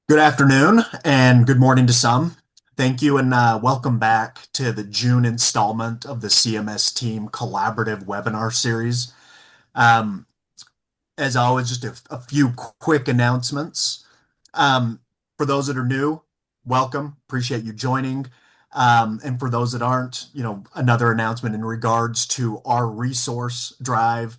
Good afternoon and good morning to some. Thank you and welcome back to the June installment of the CMS Team Collaborative webinar series. Um, as always, just a few quick announcements. Um, for those that are new, welcome. Appreciate you joining. And for those that aren't, another announcement in regards to our resource drive.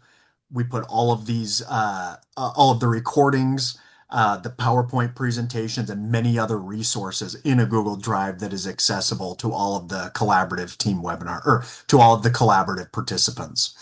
We put all of the recordings, the PowerPoint presentations, and many other resources in a Google Drive that is accessible to all of the collaborative team webinar or to all of the collaborative participants.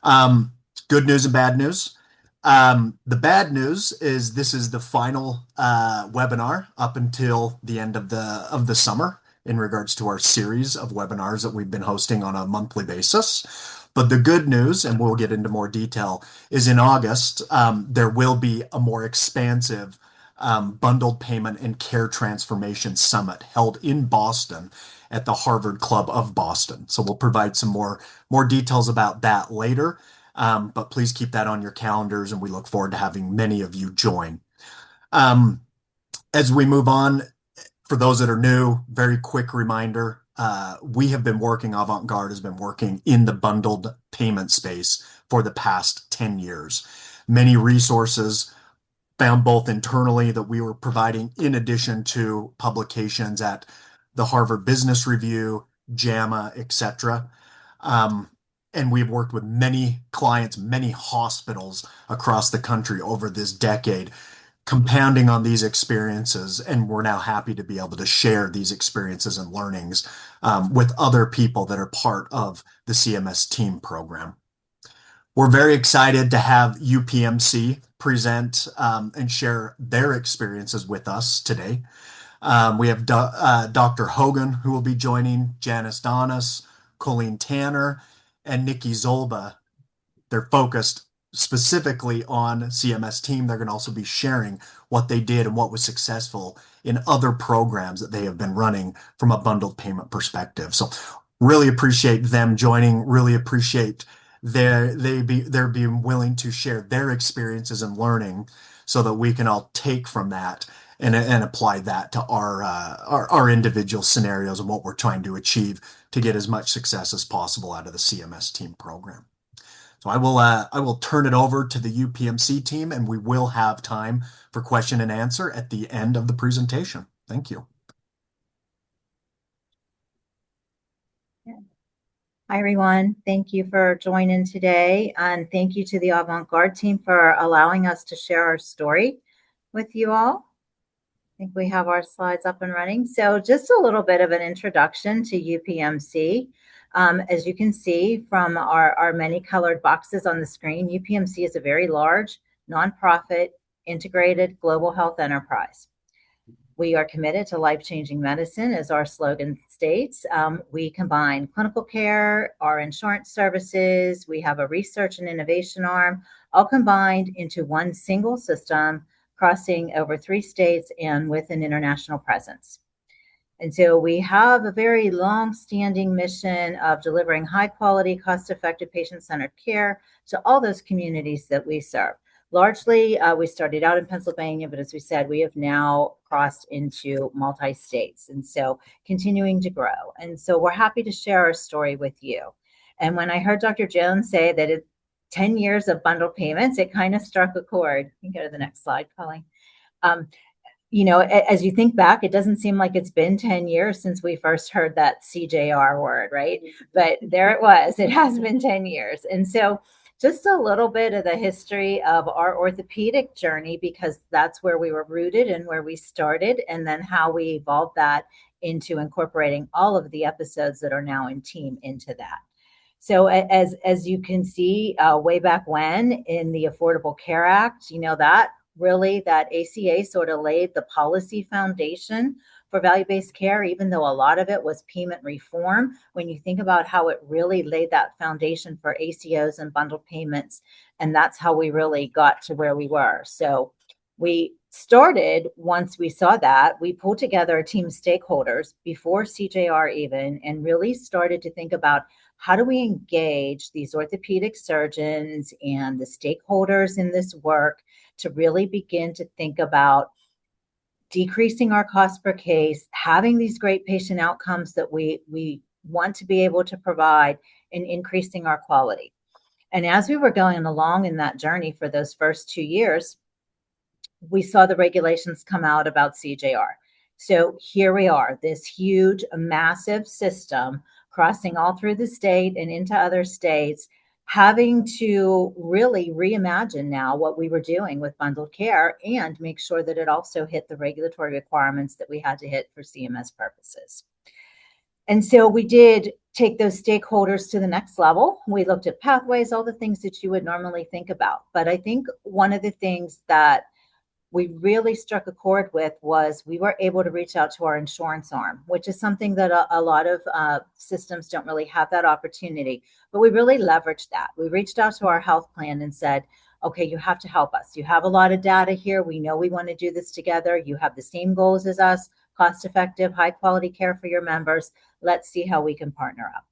Um, Good news and bad news. The bad news is this is the final webinar up until the end of the summer in regards to our series of webinars that we've been hosting on a monthly basis. But the good news, and we'll get into more detail, is in August, there will be a more expansive bundled payment and care transformation summit held in Boston at the Harvard Club of Boston. So we'll provide some more details about that later. But please keep that on your calendars, and we look forward to having many of you join. Um, as we move on, for those that are new, very quick reminder, we have been working, Avant-garde has been working in the bundled payment space for the past 10 years. Many resources found both internally that we were providing in addition to publications at the Harvard Business Review, JAMA, etc. Um, and we've worked with many clients, many hospitals across the country over this decade, compounding on these experiences. And we're now happy to be able to share these experiences and learnings with other people that are part of the CMS team program. We're very excited to have UPMC present and share their experiences with us today. We have Dr. Hogan, who will be joining, Janice Donis, Colleen Tanner, and Nikki Zolba. They're focused specifically on CMS team. They're going to also be sharing what they did and what was successful in other programs that they have been running from a bundled payment perspective. So really appreciate them joining, really appreciate they're being willing to share their experiences and learning so that we can all take from that and apply that to our individual scenarios and what we're trying to achieve to get as much success as possible out of the CMS team program. So I will turn it over to the UPMC team, and we will have time for question and answer at the end of the presentation. Thank you. Hi, everyone. Thank you for joining today. And thank you to the Avant-garde team for allowing us to share our story with you all. I think we have our slides up and running. So just a little bit of an introduction to UPMC. As you can see from our many colored boxes on the screen, UPMC is a very large, nonprofit, integrated global health enterprise. We are committed to life-changing medicine, as our slogan states. We combine clinical care, our insurance services, we have a research and innovation arm, all combined into one single system, crossing over 3 states and with an international presence. And so we have a very long-standing mission of delivering high-quality, cost-effective, patient-centered care to all those communities that we serve. Largely, we started out in Pennsylvania, but as we said, we have now crossed into multi-states, and so continuing to grow. And so we're happy to share our story with you. And when I heard Dr. Jones say that it's 10 years of bundled payments, it kind of struck a chord. You can go to the next slide, Colleen. As you think back, it doesn't seem like it's been 10 years since we first heard that CJR word, right? But there it was. It has been 10 years. And so just a little bit of the history of our orthopedic journey, because that's where we were rooted and where we started, and then how we evolved that into incorporating all of the episodes that are now in team into that. So as you can see, way back when in the Affordable Care Act, that ACA sort of laid the policy foundation for value-based care, even though a lot of it was payment reform. When you think about how it really laid that foundation for ACOs and bundled payments, and that's how we really got to where we were. So we started, once we saw that, we pulled together a team of stakeholders before CJR even, and really started to think about how do we engage these orthopedic surgeons and the stakeholders in this work to really begin to think about decreasing our cost per case, having these great patient outcomes that we want to be able to provide, and increasing our quality. And as we were going along in that journey for those first 2 years, we saw the regulations come out about CJR. So here we are, this huge, massive system crossing all through the state and into other states, having to really reimagine now what we were doing with bundled care and make sure that it also hit the regulatory requirements that we had to hit for CMS purposes. And so we did take those stakeholders to the next level. We looked at pathways, all the things that you would normally think about. But I think one of the things that we really struck a chord with was we were able to reach out to our insurance arm, which is something that a lot of systems don't really have that opportunity. But we really leveraged that. We reached out to our health plan and said, okay, you have to help us. You have a lot of data here. We know we want to do this together. You have the same goals as us, cost-effective, high-quality care for your members. Let's see how we can partner up.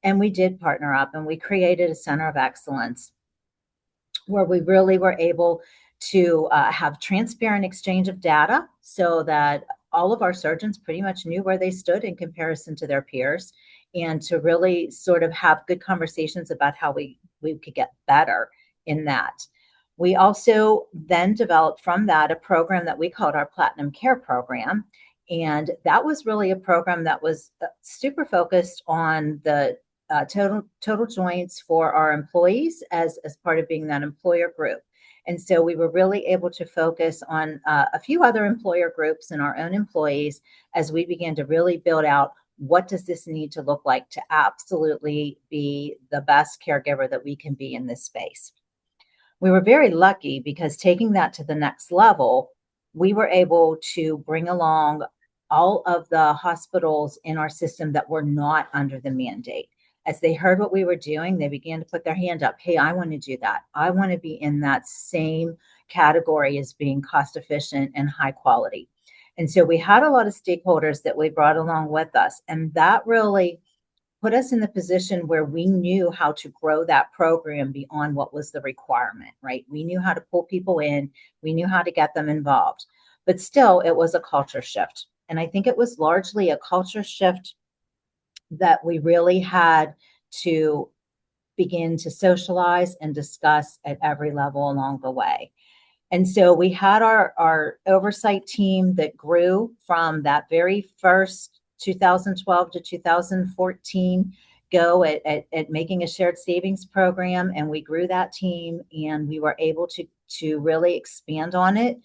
And we did partner up, and we created a center of excellence where we really were able to have transparent exchange of data so that all of our surgeons pretty much knew where they stood in comparison to their peers, and to really sort of have good conversations about how we could get better in that. We also then developed from that a program that we called our Platinum Care Program. And that was really a program that was super focused on the total joints for our employees as part of being that employer group. And so we were really able to focus on a few other employer groups and our own employees as we began to really build out what does this need to look like to absolutely be the best caregiver that we can be in this space. We were very lucky because taking that to the next level, we were able to bring along all of the hospitals in our system that were not under the mandate. As they heard what we were doing, they began to put their hand up. Hey, I want to do that. I want to be in that same category as being cost efficient and high quality. And so we had a lot of stakeholders that we brought along with us. And that really put us in the position where we knew how to grow that program beyond what was the requirement, right? We knew how to pull people in. We knew how to get them involved. But still, it was a culture shift. And I think it was largely a culture shift that we really had to begin to socialize and discuss at every level along the way. And so we had our oversight team that grew from that very first 2012 to 2014 go at making a shared savings program. And we grew that team, and we were able to really expand on it.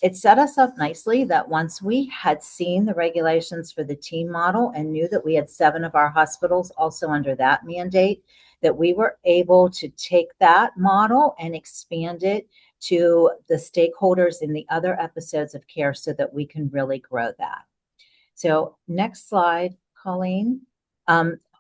It set us up nicely that once we had seen the regulations for the team model and knew that we had 7 of our hospitals also under that mandate, that we were able to take that model and expand it to the stakeholders in the other episodes of care so that we can really grow that. So next slide, Colleen.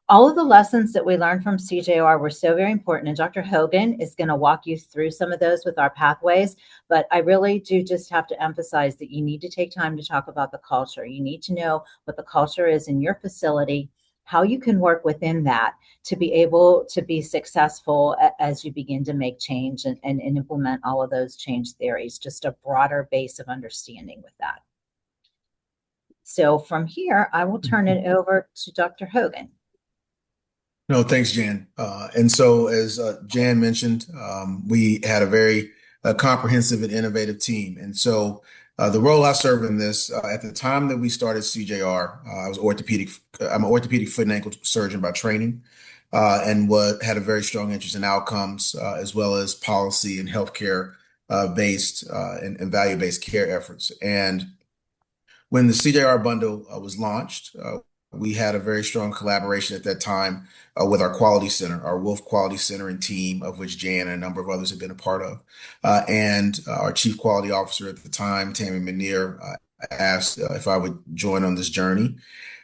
All of the lessons that we learned from CJR were so very important, and Dr. Hogan is going to walk you through some of those with our pathways, but I really do just have to emphasize that you need to take time to talk about the culture. You need to know what the culture is in your facility, how you can work within that to be able to be successful as you begin to make change and implement all of those change theories, just a broader base of understanding with that. So from here, I will turn it over to Dr. Hogan. No, thanks, Jan. And so, as Jan mentioned, we had a very comprehensive and innovative team. And so, the role I served in this, at the time that we started CJR, I'm an orthopedic foot and ankle surgeon by training, and had a very strong interest in outcomes, as well as policy and healthcare based and value-based care efforts. And when the CJR bundle was launched, we had a very strong collaboration at that time with our quality center, our Wolf Quality Center and team, of which Jan and a number of others have been a part of. And our chief quality officer at the time, Tammy Manier, asked if I would join on this journey.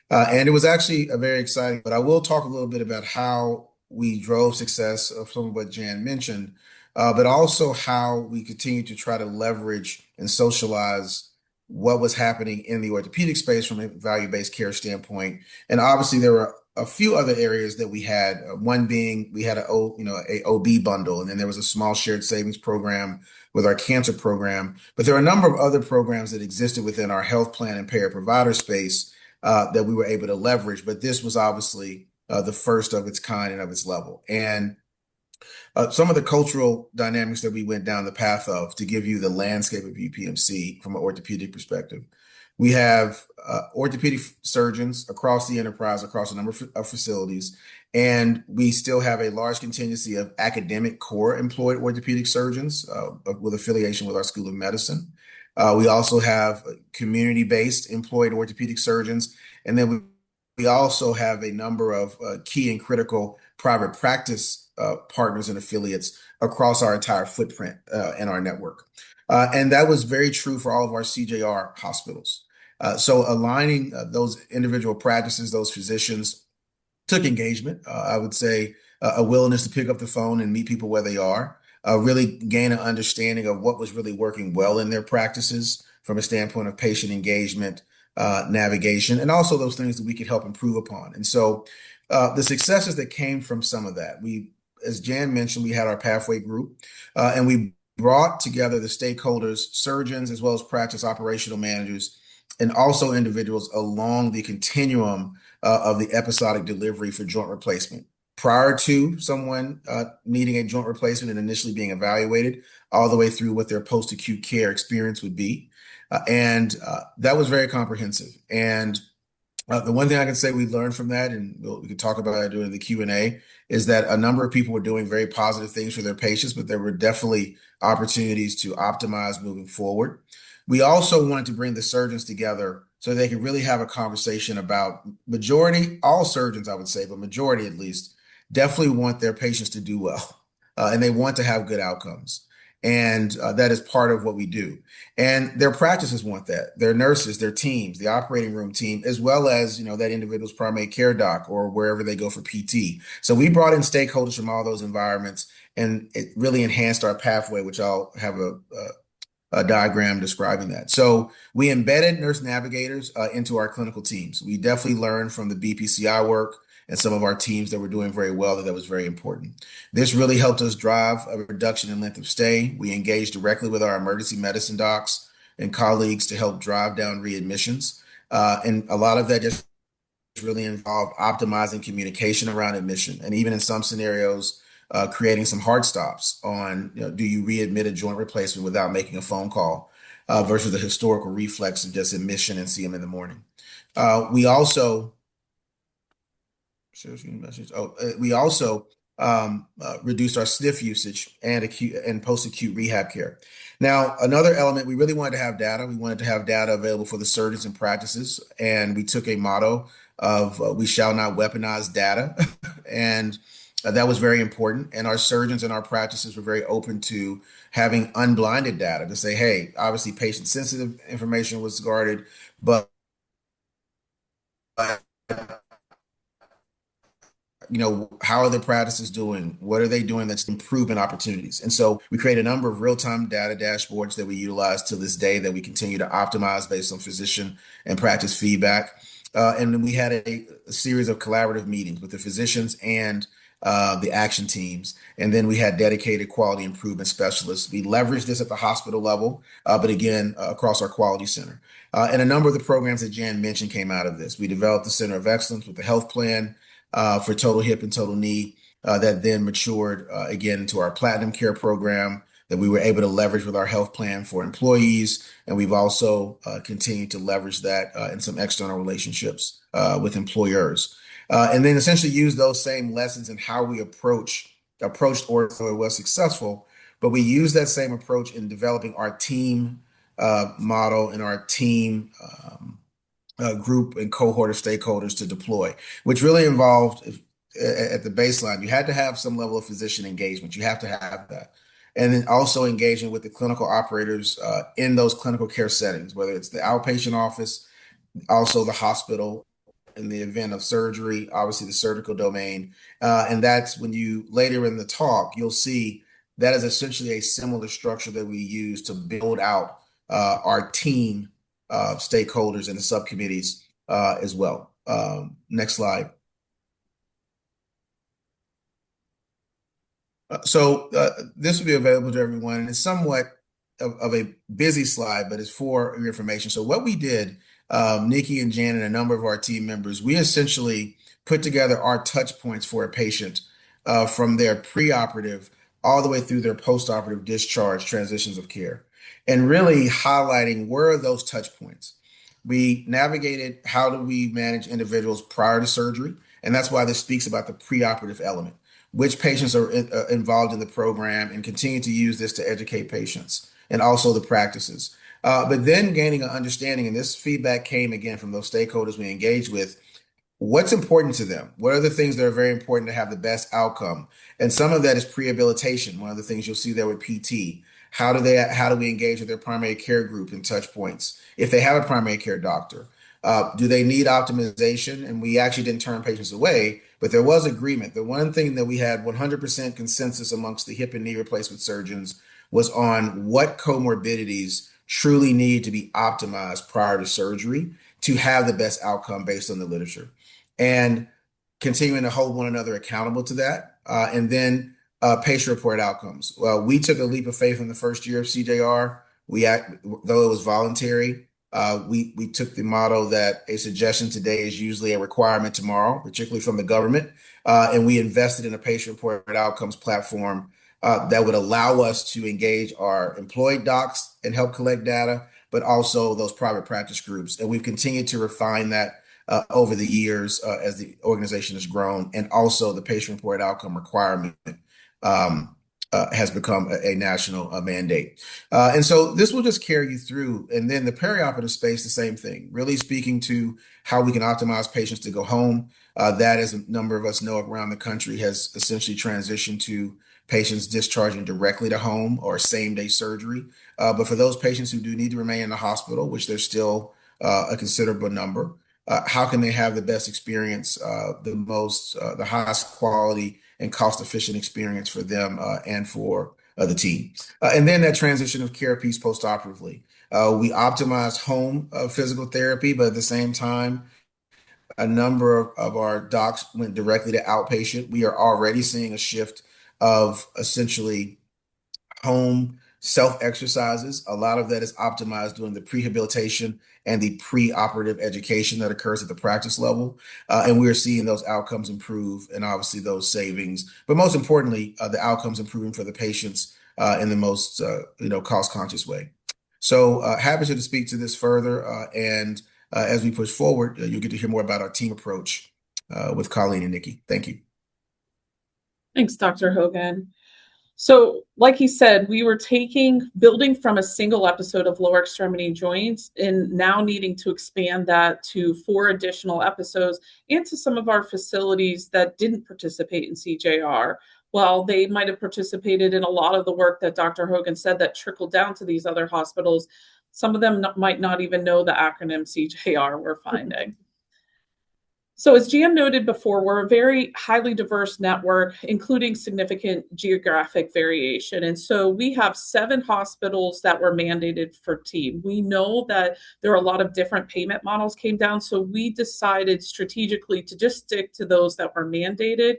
And it was actually a very exciting, but I will talk a little bit about how we drove success of some of what Jan mentioned, but also how we continue to try to leverage and socialize what was happening in the orthopedic space from a value-based care standpoint. And obviously there were a few other areas that we had. One being we had a OB bundle, and then there was a small shared savings program with our cancer program. But there are a number of other programs that existed within our health plan and payer provider space that we were able to leverage. But this was obviously the first of its kind and of its level. And some of the cultural dynamics that we went down the path of to give you the landscape of UPMC from an orthopedic perspective. We have orthopedic surgeons across the enterprise, across a number of facilities, and we still have a large contingency of academic core employed orthopedic surgeons with affiliation with our School of Medicine. We also have community-based employed orthopedic surgeons, and then we also have a number of key and critical private practice partners and affiliates across our entire footprint in our network. And that was very true for all of our CJR hospitals. So aligning those individual practices, those physicians, took engagement. I would say a willingness to pick up the phone and meet people where they are, really gain an understanding of what was really working well in their practices from a standpoint of patient engagement, navigation, and also those things that we could help improve upon. And so the successes that came from some of that, as Jan mentioned, we had our pathway group, and we brought together the stakeholders, surgeons, as well as practice operational managers, and also individuals along the continuum of the episodic delivery for joint replacement. Prior to someone needing a joint replacement and initially being evaluated, all the way through what their post-acute care experience would be. And that was very comprehensive. And the one thing I can say we learned from that, and we could talk about it during the Q&A, is that a number of people were doing very positive things for their patients, but there were definitely opportunities to optimize moving forward. We also wanted to bring the surgeons together so they could really have a conversation about all surgeons, I would say, but majority at least, definitely want their patients to do well, and they want to have good outcomes. And that is part of what we do. And their practices want that. Their nurses, their teams, the operating room team, as well as, that individual's primary care doc or wherever they go for PT. So we brought in stakeholders from all those environments, and it really enhanced our pathway, which I'll have a diagram describing that. So we embedded nurse navigators into our clinical teams. We definitely learned from the BPCI work and some of our teams that were doing very well that was very important. This really helped us drive a reduction in length of stay. We engaged directly with our emergency medicine docs and colleagues to help drive down readmissions. And a lot of that just really involved optimizing communication around admission. And even in some scenarios, creating some hard stops on, do you readmit a joint replacement without making a phone call versus the historical reflex of just admission and see them in the morning. We also reduced our SNF usage and acute and post-acute rehab care. Now, another element, we really wanted to have data. We wanted to have data available for the surgeons and practices, and we took a motto of we shall not weaponize data, and that was very important. And our surgeons and our practices were very open to having unblinded data to say, hey, obviously patient-sensitive information was guarded, but how are their practices doing? What are they doing that's improvement opportunities? And so we create a number of real-time data dashboards that we utilize to this day that we continue to optimize based on physician and practice feedback. And then we had a series of collaborative meetings with the physicians and the action teams. And then we had dedicated quality improvement specialists. We leveraged this at the hospital level, but again, across our quality center. And a number of the programs that Jan mentioned came out of this. We developed the Center of Excellence with the health plan for total hip and total knee that then matured again into our Platinum Care program that we were able to leverage with our health plan for employees. And we've also continued to leverage that in some external relationships with employers. And then essentially use those same lessons in how we approached ortho. It was successful, but we use that same approach in developing our team model and our team group and cohort of stakeholders to deploy, which really involved at the baseline, you had to have some level of physician engagement. You have to have that. And then also engaging with the clinical operators in those clinical care settings, whether it's the outpatient office, also the hospital, in the event of surgery, obviously the surgical domain. And that's when you later in the talk, you'll see that is essentially a similar structure that we use to build out our team stakeholders and the subcommittees as well. Next slide. This will be available to everyone, and it's somewhat of a busy slide, but it's for your information. So what we did, Nikki and Jan and a number of our team members, we essentially put together our touch points for a patient from their preoperative all the way through their postoperative discharge transitions of care, and really highlighting where are those touch points. We navigated how do we manage individuals prior to surgery, and that's why this speaks about the preoperative element, which patients are involved in the program, and continue to use this to educate patients and also the practices. But then gaining an understanding, and this feedback came again from those stakeholders we engaged with, what's important to them? What are the things that are very important to have the best outcome? And some of that is prehabilitation. One of the things you'll see there with PT. How do we engage with their primary care group and touch points? If they have a primary care doctor, do they need optimization? And we actually didn't turn patients away, but there was agreement. The one thing that we had 100% consensus amongst the hip and knee replacement surgeons was on what comorbidities truly need to be optimized prior to surgery to have the best outcome based on the literature, and continuing to hold one another accountable to that. And then patient-reported outcomes. Well, we took a leap of faith in the first year of CJR. Though it was voluntary, we took the motto that a suggestion today is usually a requirement tomorrow, particularly from the government. And we invested in a patient-reported outcomes platform that would allow us to engage our employed docs and help collect data, but also those private practice groups. And we've continued to refine that over the years as the organization has grown, and also the patient-reported outcome requirement has become a national mandate. And so this will just carry you through. And then the perioperative space, the same thing, really speaking to how we can optimize patients to go home. That, as a number of us know around the country, has essentially transitioned to patients discharging directly to home or same-day surgery. But for those patients who do need to remain in the hospital, which there's still a considerable number, how can they have the best experience, the highest quality and cost-efficient experience for them and for the team? And then that transition of care piece post-operatively. We optimize home physical therapy, but at the same time, a number of our docs went directly to outpatient. We are already seeing a shift of essentially home self exercises. A lot of that is optimized during the prehabilitation and the preoperative education that occurs at the practice level. And we're seeing those outcomes improve, and obviously those savings, but most importantly, the outcomes improving for the patients in the most cost conscious way. So happy to speak to this further. And as we push forward, you'll get to hear more about our team approach with Colleen and Nikki. Thank you. Thanks, Dr. Hogan. So like he said, we were building from a single episode of lower extremity joints and now needing to expand that to 4 additional episodes and to some of our facilities that didn't participate in CJR. While they might have participated in a lot of the work that Dr. Hogan said that trickled down to these other hospitals, some of them might not even know the acronym CJR we're finding. So as Jan noted before, we're a very highly diverse network, including significant geographic variation. And so we have 7 hospitals that were mandated for TEAM. We know that there are a lot of different payment models came down, so we decided strategically to just stick to those that were mandated.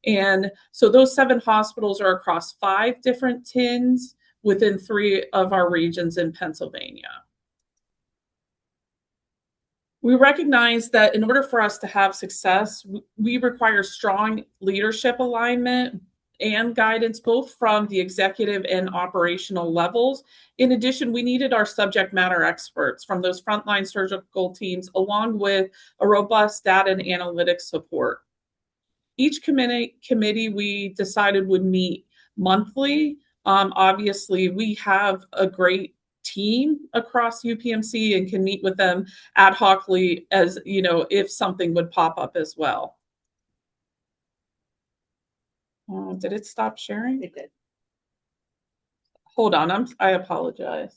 And so those 7 hospitals are across 5 different TINs within 3 of our regions in Pennsylvania. We recognize that in order for us to have success, we require strong leadership alignment and guidance, both from the executive and operational levels. In addition, we needed our subject matter experts from those frontline surgical teams, along with a robust data and analytics support. Each committee we decided would meet monthly. Obviously, we have a great team across UPMC and can meet with them ad hocly as if something would pop up as well. Did it stop sharing? It did. Hold on, I apologize.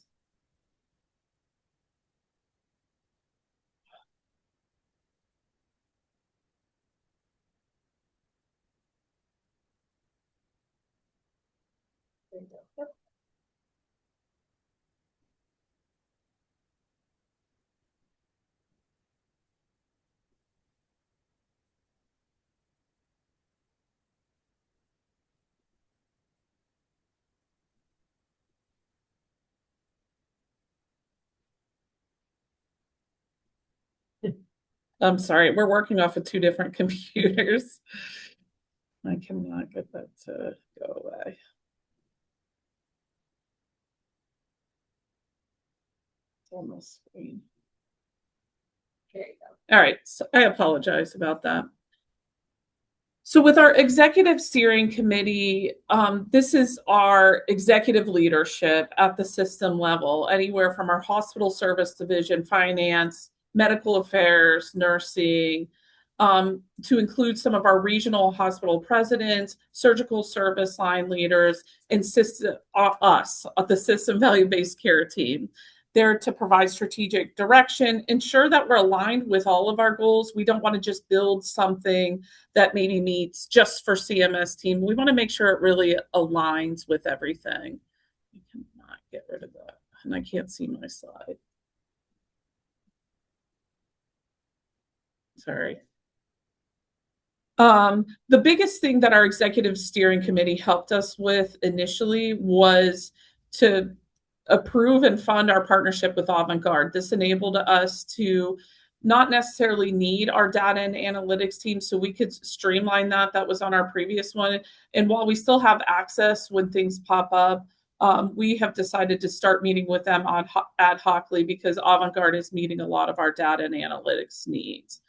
I'm sorry, we're working off of 2 different computers. I cannot get that to go away. It's on the screen. There you go. All right, so I apologize about that. So with our executive steering committee, this is our executive leadership at the system level, anywhere from our hospital service division, finance, medical affairs, nursing, to include some of our regional hospital presidents, surgical service line leaders, and the system value-based care team. They're to provide strategic direction, ensure that we're aligned with all of our goals. We don't want to just build something that maybe meets just for CMS team. We want to make sure it really aligns with everything. I cannot get rid of that, and I can't see my slide. Sorry. The biggest thing that our executive steering committee helped us with initially was to approve and fund our partnership with Avant-garde. This enabled us to not necessarily need our data and analytics team, so we could streamline that. That was on our previous one. And while we still have access when things pop up, we have decided to start meeting with them ad hocly because Avant-garde is meeting a lot of our data and analytics needs.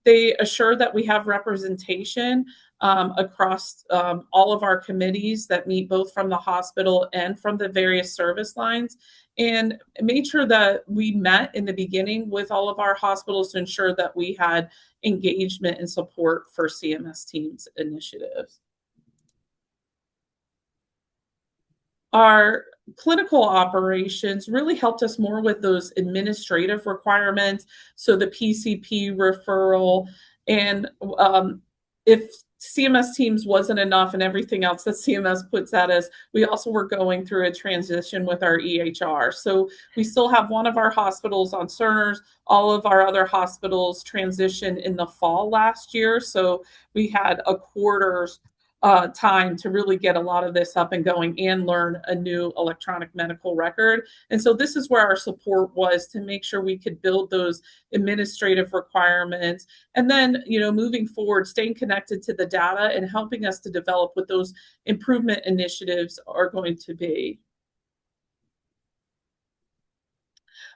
They assure that we have representation across all of our committees that meet both from the hospital and from the various service lines, and made sure that we met in the beginning with all of our hospitals to ensure that we had engagement and support for CMS teams initiatives. Our clinical operations really helped us more with those administrative requirements. So the PCP referral, and if CMS teams wasn't enough and everything else that CMS puts at us, we also were going through a transition with our EHR. So we still have one of our hospitals on Cerner's. All of our other hospitals transitioned in the fall last year. So we had a quarter's time to really get a lot of this up and going and learn a new electronic medical record. And so this is where our support was, to make sure we could build those administrative requirements. And then, moving forward, staying connected to the data and helping us to develop what those improvement initiatives are going to be.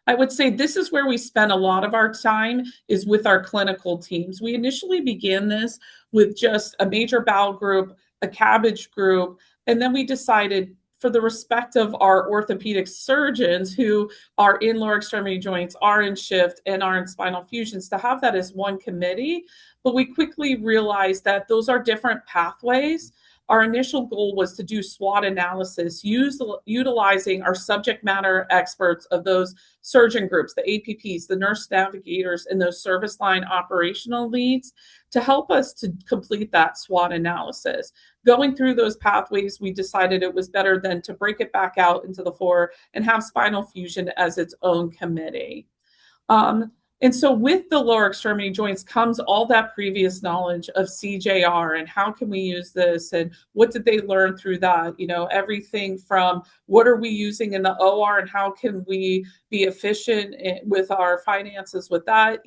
I would say this is where we spend a lot of our time, is with our clinical teams. We initially began this with just a major bowel group, a CABG group, and then we decided, for the respect of our orthopedic surgeons who are in lower extremity joints, are in shift, and are in spinal fusions, to have that as one committee. But we quickly realized that those are different pathways. Our initial goal was to do SWOT analysis, utilizing our subject matter experts of those surgeon groups, the APPs, the nurse navigators, and those service line operational leads, to help us to complete that SWOT analysis. Going through those pathways, we decided it was better than to break it back out into the four and have spinal fusion as its own committee. And so with the lower extremity joints comes all that previous knowledge of CJR and how can we use this and what did they learn through that? Everything from what are we using in the OR and how can we be efficient with our finances with that,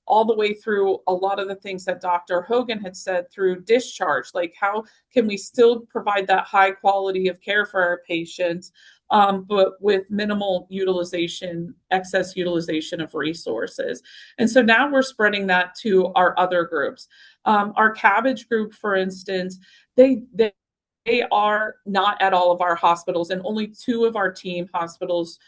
all the way through a lot of the things that Dr. Hogan had said through discharge, like how can we still provide that high quality of care for our patients, but with minimal utilization, excess utilization of resources. And so now we're spreading that to our other groups. Our CABG group, for instance, they are not at all of our hospitals, and only 2 of our team hospitals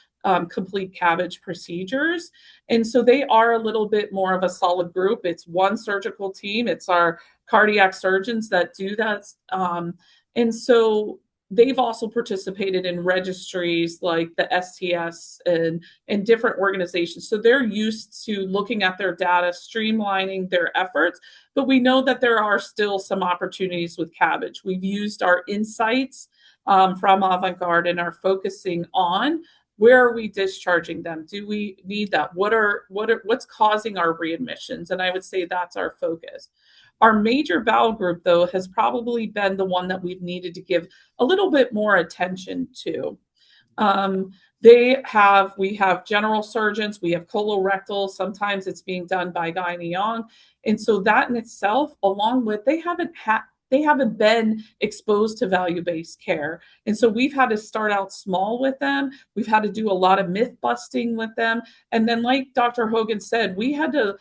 complete CABG procedures. And so they are a little bit more of a solid group. It's one surgical team. It's our cardiac surgeons that do that. And so they've also participated in registries like the STS and different organizations. So they're used to looking at their data, streamlining their efforts, but we know that there are still some opportunities with CABG. We've used our insights from Avant-garde and are focusing on where are we discharging them? Do we need that? What's causing our readmissions? And I would say that's our focus. Our major bowel group, though, has probably been the one that we've needed to give a little bit more attention to. we have general surgeons, we have colorectal, sometimes it's being done by gyne-onc. And so that in itself, along with they haven't been exposed to value-based care. And so we've had to start out small with them. We've had to do a lot of myth busting with them. And then, like Dr. Hogan said, we had to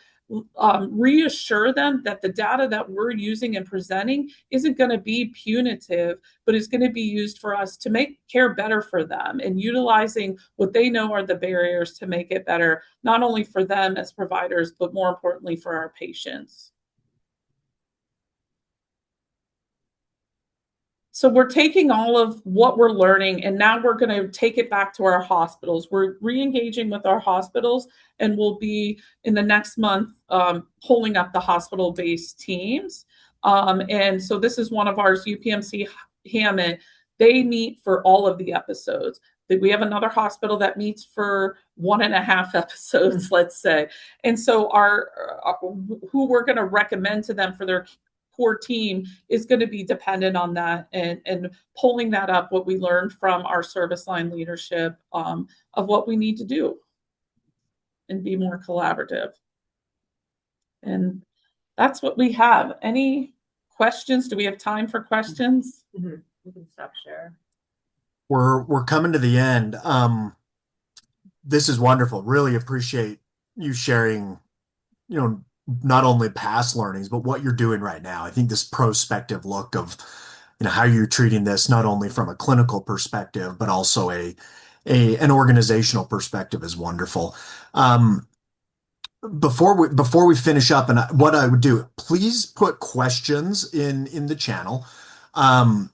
reassure them that the data that we're using and presenting isn't going to be punitive, but is going to be used for us to make care better for them and utilizing what they know are the barriers to make it better, not only for them as providers, but more importantly for our patients. So we're taking all of what we're learning and now we're going to take it back to our hospitals. We're re-engaging with our hospitals and we'll be in the next month pulling up the hospital-based teams. And so this is one of ours, UPMC Hammond. They meet for all of the episodes. We have another hospital that meets for 1.5 episodes, let's say. And so who we're going to recommend to them for their core team is going to be dependent on that and pulling that up, what we learned from our service line leadership of what we need to do and be more collaborative. And that's what we have. Any questions? Do we have time for questions? Mm-hmm. We can stop share. We're coming to the end. This is wonderful. Really appreciate you sharing, not only past learnings, but what you're doing right now. I think this prospective look of, how you're treating this, not only from a clinical perspective, but also an organizational perspective is wonderful. Before we finish up, and what I would do, please put questions in the channel.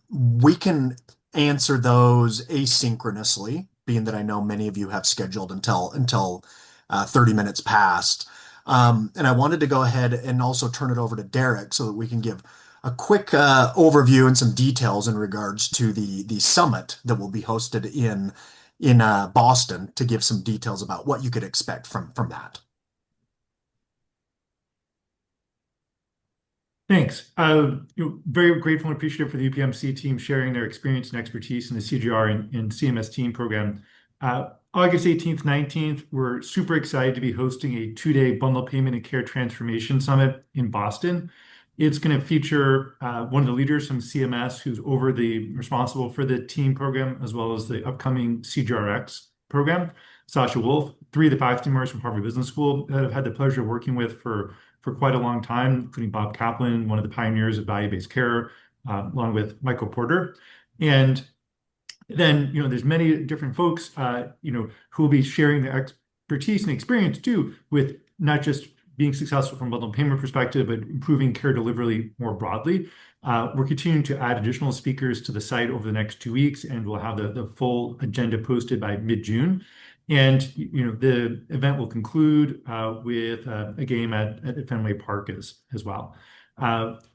We can answer those asynchronously, being that I know many of you have scheduled until 30 minutes past. And I wanted to go ahead and also turn it over to Derek so that we can give a quick overview and some details in regards to the summit that will be hosted in Boston, to give some details about what you could expect from that. Thanks. Very grateful and appreciative for the UPMC team sharing their experience and expertise in the CGR and CMS TEAM program. August 18th, 19th, we're super excited to be hosting a 2-day bundle payment and care transformation summit in Boston. It's going to feature one of the leaders from CMS who's responsible for the TEAM program, as well as the upcoming CGRX program, Sasha Wolf, 3 of the faculty members from Harvard Business School that I've had the pleasure of working with for quite a long time, including Bob Kaplan, one of the pioneers of value-based care, along with Michael Porter. And then, there's many different folks, who will be sharing their expertise and experience too, with not just being successful from a bundle payment perspective, but improving care delivery more broadly. We're continuing to add additional speakers to the site over the next 2 weeks, and we'll have the full agenda posted by mid-June. And the event will conclude with a game at Fenway Park as well.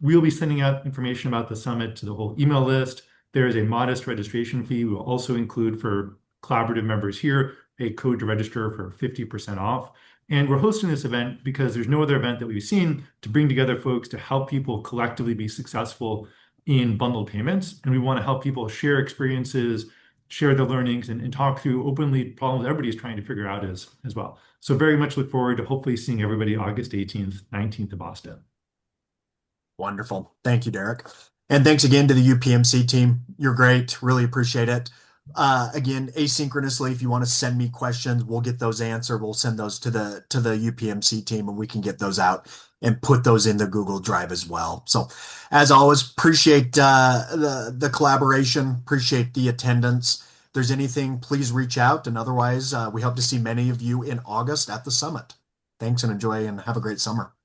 We'll be sending out information about the summit to the whole email list. There is a modest registration fee. We will also include for collaborative members here a code to register for 50% off. And we're hosting this event because there's no other event that we've seen to bring together folks to help people collectively be successful in bundled payments. And we want to help people share experiences, share their learnings, and talk through openly problems everybody's trying to figure out as well. So very much look forward to hopefully seeing everybody August 18th, 19th in Boston. Wonderful. Thank you, Derek. And thanks again to the UPMC team. You're great. Really appreciate it. Again, asynchronously, if you want to send me questions, we'll get those answered. We'll send those to the UPMC team, and we can get those out and put those in the Google Drive as well. So, as always, appreciate the collaboration. Appreciate the attendance. If there's anything, please reach out. And otherwise, we hope to see many of you in August at the summit. Thanks, and enjoy, and have a great summer.